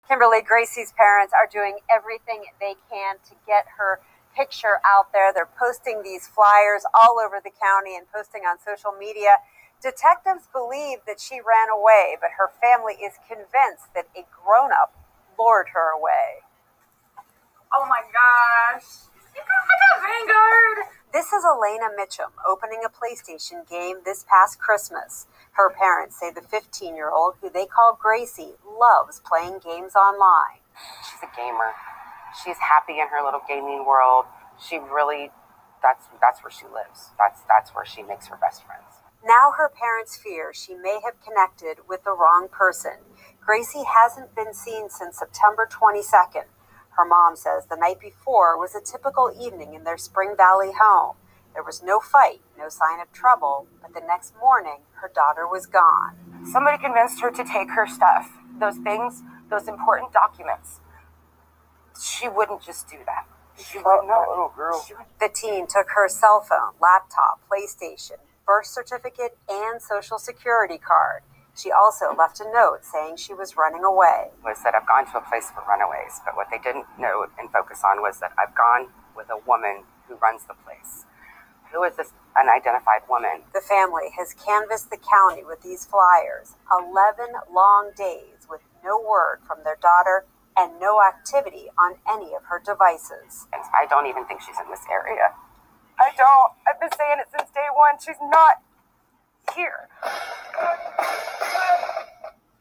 Kimberly, Gracie's parents are doing everything they can to get her picture out there. They're posting these flyers all over the county and posting on social media. Detectives believe that she ran away, but her family is convinced that a grown-up lured her away. Oh my gosh. I got Vanguard. This is Alena Mitchem opening a PlayStation game this past Christmas. Her parents say the 15-year-old, who they call Gracie, loves playing games online. She's a gamer. She's happy in her little gaming world. She really, that's where she lives. That's where she makes her best friends. Now her parents fear she may have connected with the wrong person. Gracie hasn't been seen since September 22nd. Her mom says the night before was a typical evening in their Spring Valley home. There was no fight, no sign of trouble, but the next morning, her daughter was gone. Somebody convinced her to take her stuff, those things, those important documents. She wouldn't just do that. She wouldn't know. Little girl. The teen took her cell phone, laptop, PlayStation, birth certificate, and social security card. She also left a note saying she was running away. Was that I've gone to a place for runaways, but what they didn't know and focus on was that I've gone with a woman who runs the place. Who is this unidentified woman? The family has canvassed the county with these flyers. 11 long days with no word from their daughter and no activity on any of her devices. And I don't even think she's in this area. I don't. I've been saying it since day one. She's not here.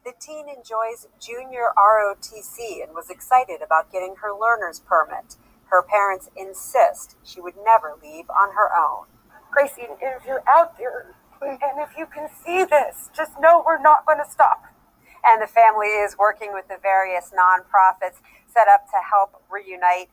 The teen enjoys junior ROTC and was excited about getting her learner's permit. Her parents insist she would never leave on her own. Gracie, if you're out there, and if you can see this, just know we're not going to stop. And the family is working with the various nonprofits set up to help reunite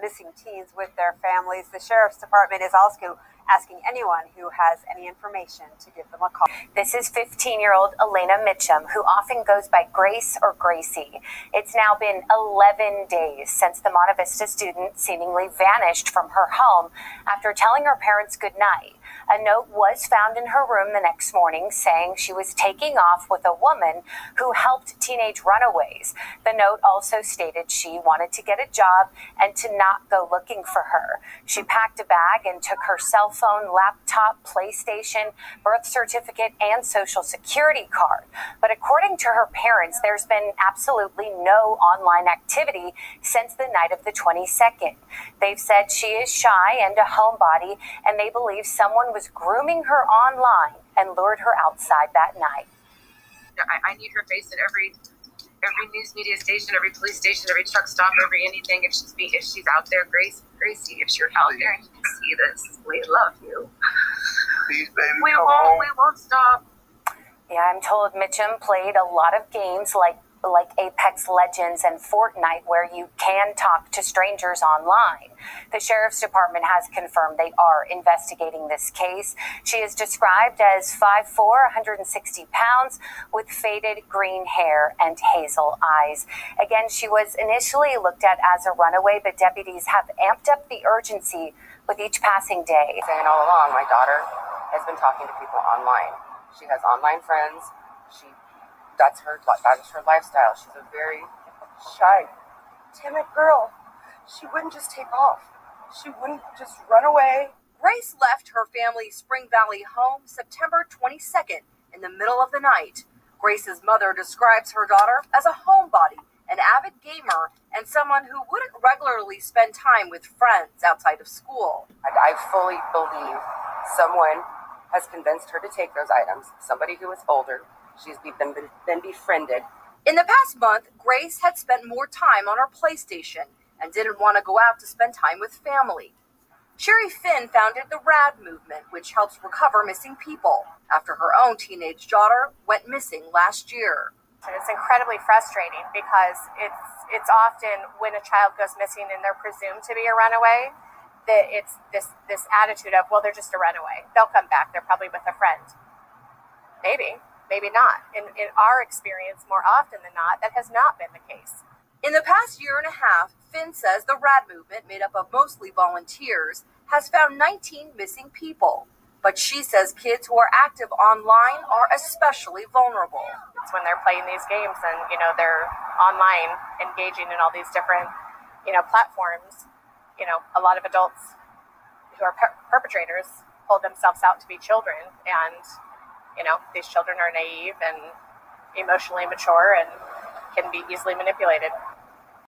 missing teens with their families. The Sheriff's Department is also asking anyone who has any information to give them a call. This is 15-year-old Alena Mitchem, who often goes by Grace or Gracie. It's now been 11 days since the Monte Vista student seemingly vanished from her home after telling her parents goodnight. A note was found in her room the next morning saying she was taking off with a woman who helped teenage runaways. The note also stated she wanted to get a job and to not go looking for her. She packed a bag and took her cell phone, laptop, PlayStation, birth certificate, and social security card. But according to her parents, there's been absolutely no online activity since the night of the 22nd. They've said she is shy and a homebody, and they believe someone was grooming her online and lured her outside that night. I need her face at every news media station, every police station, every truck stop, every anything. If she's out there, Gracie, if you're out there and you can see this, we love you. Please, baby, we won't stop. Yeah, I'm told Mitchem played a lot of games like Apex Legends and Fortnite, where you can talk to strangers online. The Sheriff's Department has confirmed they are investigating this case. She is described as 5'4", 160 pounds, with faded green hair and hazel eyes. Again, she was initially looked at as a runaway, but deputies have amped up the urgency with each passing day. Saying all along, my daughter has been talking to people online. She has online friends. That is her lifestyle. She's a very shy, timid girl. She wouldn't just take off. She wouldn't just run away. Grace left her family's Spring Valley home September 22nd in the middle of the night. Grace's mother describes her daughter as a homebody, an avid gamer, and someone who wouldn't regularly spend time with friends outside of school. I fully believe someone has convinced her to take those items. Somebody who is older. She's been befriended. In the past month, Grace had spent more time on her PlayStation and didn't want to go out to spend time with family. Sherry Finn founded the RAD movement, which helps recover missing people, after her own teenage daughter went missing last year. It's incredibly frustrating because it's often when a child goes missing and they're presumed to be a runaway, that it's this attitude of, well, they're just a runaway. They'll come back. They're probably with a friend. Maybe not. In our experience, more often than not, that has not been the case. In the past year and a half, Finn says the RAD movement, made up of mostly volunteers, has found 19 missing people. But she says kids who are active online are especially vulnerable. adults when they're playing these games and, you know, they're online engaging in all these different, you know, platforms. You know, a lot of adults who are perpetrators hold themselves out to be children, and, you know, these children are naive and emotionally mature and can be easily manipulated.